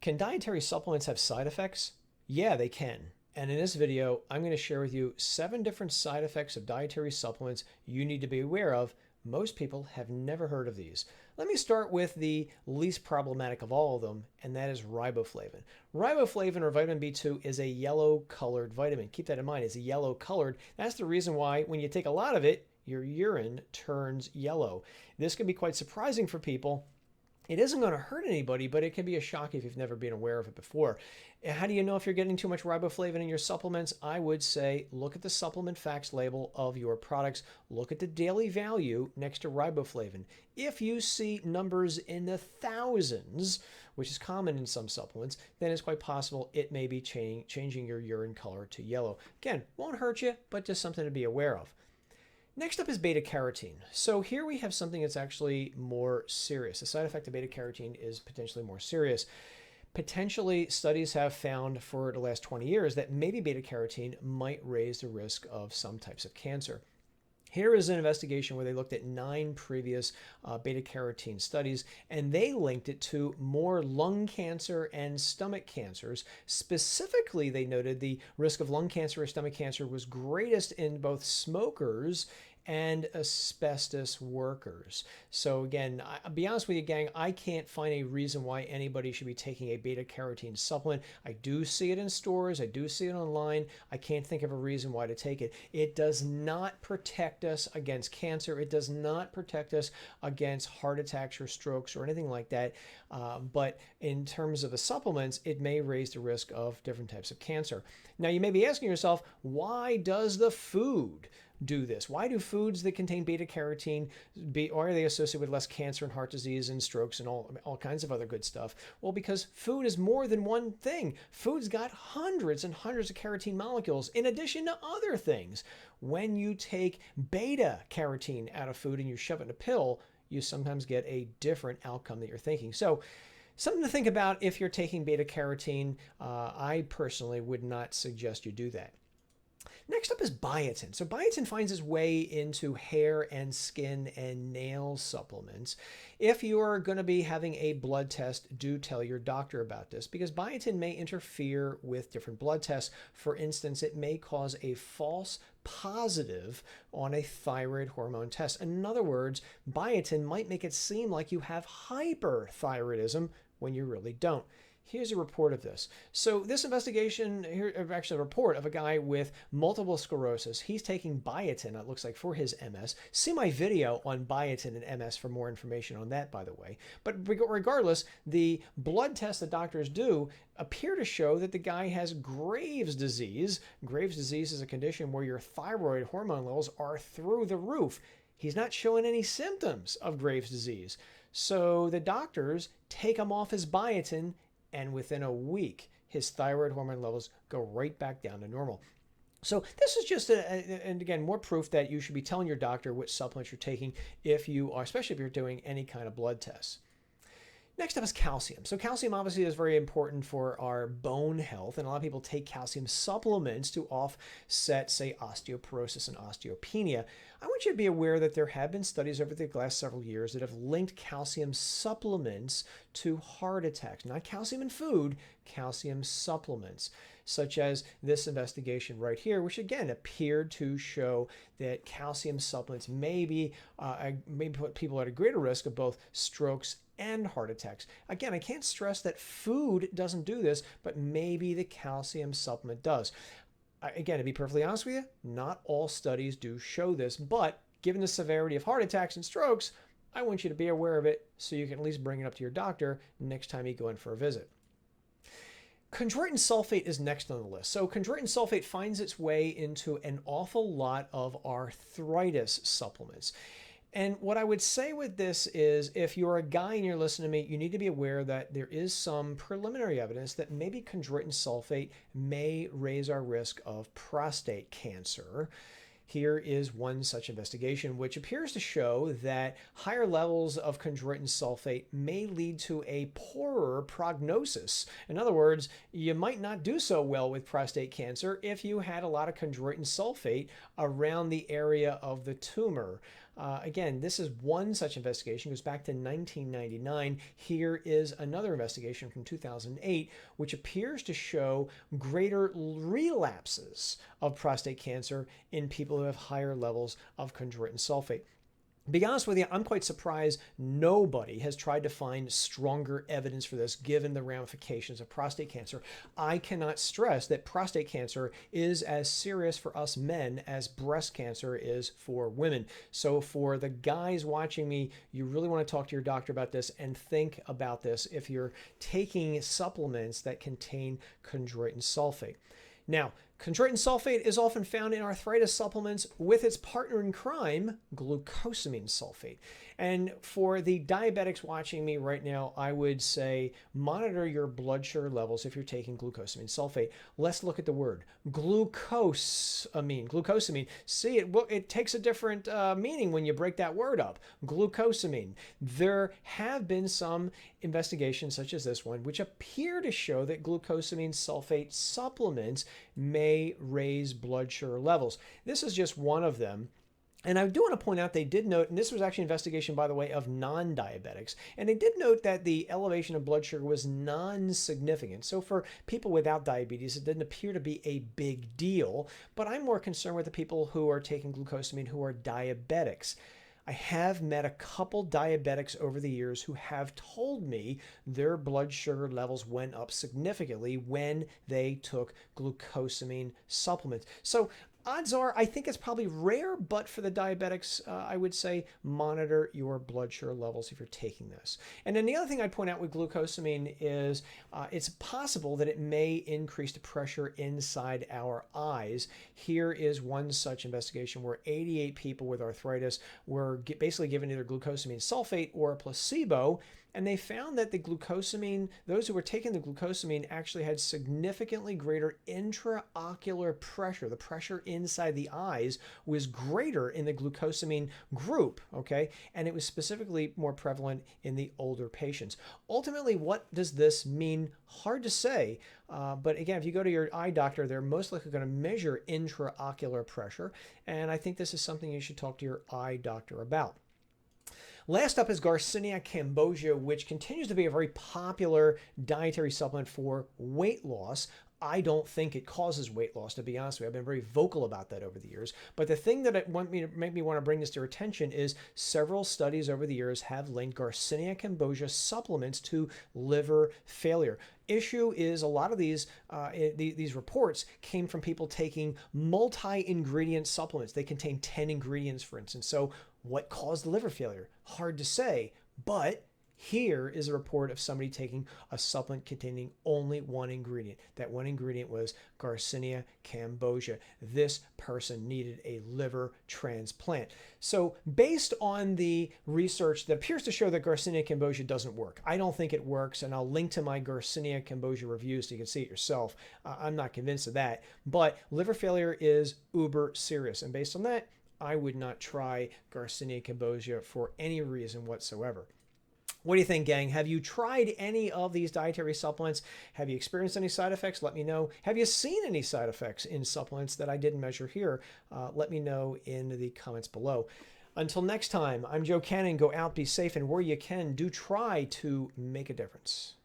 Can dietary supplements have side effects? Yeah, they can. And in this video, I'm going to share with you 7 different side effects of dietary supplements you need to be aware of. Most people have never heard of these. Let me start with the least problematic of all of them, and that is riboflavin. Riboflavin, or vitamin B2, is a yellow-colored vitamin. Keep that in mind, it's yellow-colored. That's the reason why when you take a lot of it, your urine turns yellow. This can be quite surprising for people. It isn't going to hurt anybody, but it can be a shock if you've never been aware of it before. How do you know if you're getting too much riboflavin in your supplements? I would say look at the supplement facts label of your products. Look at the daily value next to riboflavin. If you see numbers in the thousands, which is common in some supplements, then it's quite possible it may be changing your urine color to yellow. Again, won't hurt you, but just something to be aware of. Next up is beta-carotene. So here we have something that's actually more serious. The side effect of beta-carotene is potentially more serious. Potentially, studies have found for the last 20 years that maybe beta-carotene might raise the risk of some types of cancer. Here is an investigation where they looked at 9 previous beta-carotene studies, and they linked it to more lung cancer and stomach cancers. Specifically, they noted the risk of lung cancer or stomach cancer was greatest in both smokers and asbestos workers. So again, I'll be honest with you, gang, I can't find a reason why anybody should be taking a beta-carotene supplement. I do see it in stores. I do see it online. I can't think of a reason why to take it. It does not protect us against cancer. It does not protect us against heart attacks or strokes or anything like that. But in terms of the supplements, it may raise the risk of different types of cancer. Now, you may be asking yourself, why does the food do this? Why do foods that contain beta-carotene or are they associated with less cancer and heart disease and strokes and all kinds of other good stuff? Well, because food is more than one thing. Food's got hundreds and hundreds of carotene molecules in addition to other things. When you take beta-carotene out of food and you shove it in a pill, you sometimes get a different outcome that you're thinking. So something to think about if you're taking beta-carotene. I personally would not suggest you do that. Next up is biotin. So biotin finds its way into hair and skin and nail supplements. If you are going to be having a blood test, do tell your doctor about this because biotin may interfere with different blood tests. For instance, it may cause a false positive on a thyroid hormone test. In other words, biotin might make it seem like you have hyperthyroidism when you really don't. Here's a report of this. So this investigation, here actually a report of a guy with multiple sclerosis. He's taking biotin, it looks like, for his MS. See my video on biotin and MS for more information on that, by the way. But regardless, the blood tests that doctors do appear to show that the guy has Graves' disease. Graves' disease is a condition where your thyroid hormone levels are through the roof. He's not showing any symptoms of Graves' disease. So the doctors take him off his biotin, and within a week, his thyroid hormone levels go right back down to normal. So this is just, and again, more proof that you should be telling your doctor which supplements you're taking if you are, especially if you're doing any kind of blood tests. Next up is calcium. So calcium obviously is very important for our bone health, and a lot of people take calcium supplements to offset, say, osteoporosis and osteopenia. I want you to be aware that there have been studies over the last several years that have linked calcium supplements to heart attacks. Not calcium in food, calcium supplements, such as this investigation right here, which again appeared to show that calcium supplements may put people at a greater risk of both strokes and heart attacks. Again, I can't stress that food doesn't do this, but maybe the calcium supplement does. Again, to be perfectly honest with you, not all studies do show this, but given the severity of heart attacks and strokes, I want you to be aware of it so you can at least bring it up to your doctor next time you go in for a visit. Chondroitin sulfate is next on the list. So chondroitin sulfate finds its way into an awful lot of arthritis supplements. And what I would say with this is if you're a guy and you're listening to me, you need to be aware that there is some preliminary evidence that maybe chondroitin sulfate may raise our risk of prostate cancer. Here is one such investigation, which appears to show that higher levels of chondroitin sulfate may lead to a poorer prognosis. In other words, you might not do so well with prostate cancer if you had a lot of chondroitin sulfate around the area of the tumor. Again, this is one such investigation, goes back to 1999. Here is another investigation from 2008, which appears to show greater relapses of prostate cancer in people who have higher levels of chondroitin sulfate. To be honest with you, I'm quite surprised nobody has tried to find stronger evidence for this given the ramifications of prostate cancer. I cannot stress that prostate cancer is as serious for us men as breast cancer is for women. So for the guys watching me, you really want to talk to your doctor about this and think about this if you're taking supplements that contain chondroitin sulfate. Now, chondroitin sulfate is often found in arthritis supplements with its partner in crime, glucosamine sulfate. And for the diabetics watching me right now, I would say monitor your blood sugar levels if you're taking glucosamine sulfate. Let's look at the word glucosamine. Glucosamine. See, it takes a different meaning when you break that word up. Glucosamine. There have been some investigations such as this one which appear to show that glucosamine sulfate supplements may raise blood sugar levels. This is just one of them. And I do want to point out they did note, and this was actually an investigation, by the way, of non-diabetics, and they did note that the elevation of blood sugar was non-significant. So for people without diabetes, it didn't appear to be a big deal, but I'm more concerned with the people who are taking glucosamine who are diabetics. I have met a couple diabetics over the years who have told me their blood sugar levels went up significantly when they took glucosamine supplements. So odds are, I think it's probably rare, but for the diabetics, I would say monitor your blood sugar levels if you're taking this. And then the other thing I'd point out with glucosamine is it's possible that it may increase the pressure inside our eyes. Here is one such investigation where 88 people with arthritis were basically given either glucosamine sulfate or a placebo, and they found that the glucosamine, those who were taking the glucosamine actually had significantly greater intraocular pressure. The pressure inside the eyes was greater in the glucosamine group, okay? And it was specifically more prevalent in the older patients. Ultimately, what does this mean? Hard to say. But again, if you go to your eye doctor, they're most likely going to measure intraocular pressure. And I think this is something you should talk to your eye doctor about. Last up is Garcinia Cambogia, which continues to be a very popular dietary supplement for weight loss. I don't think it causes weight loss, to be honest with you. I've been very vocal about that over the years. But the thing that make me want to bring this to your attention is several studies over the years have linked Garcinia Cambogia supplements to liver failure. Issue is a lot of these reports came from people taking multi-ingredient supplements. They contain 10 ingredients, for instance. So what caused liver failure? Hard to say, but here is a report of somebody taking a supplement containing only one ingredient. That one ingredient was Garcinia Cambogia. This person needed a liver transplant. So based on the research that appears to show that Garcinia Cambogia doesn't work, I don't think it works, and I'll link to my Garcinia Cambogia review so you can see it yourself. I'm not convinced of that, but liver failure is uber serious, and based on that, I would not try Garcinia Cambogia for any reason whatsoever. What do you think, gang? Have you tried any of these dietary supplements? Have you experienced any side effects? Let me know. Have you seen any side effects in supplements that I didn't measure here? Let me know in the comments below. Until next time, I'm Joe Cannon. Go out, be safe, and where you can, do try to make a difference.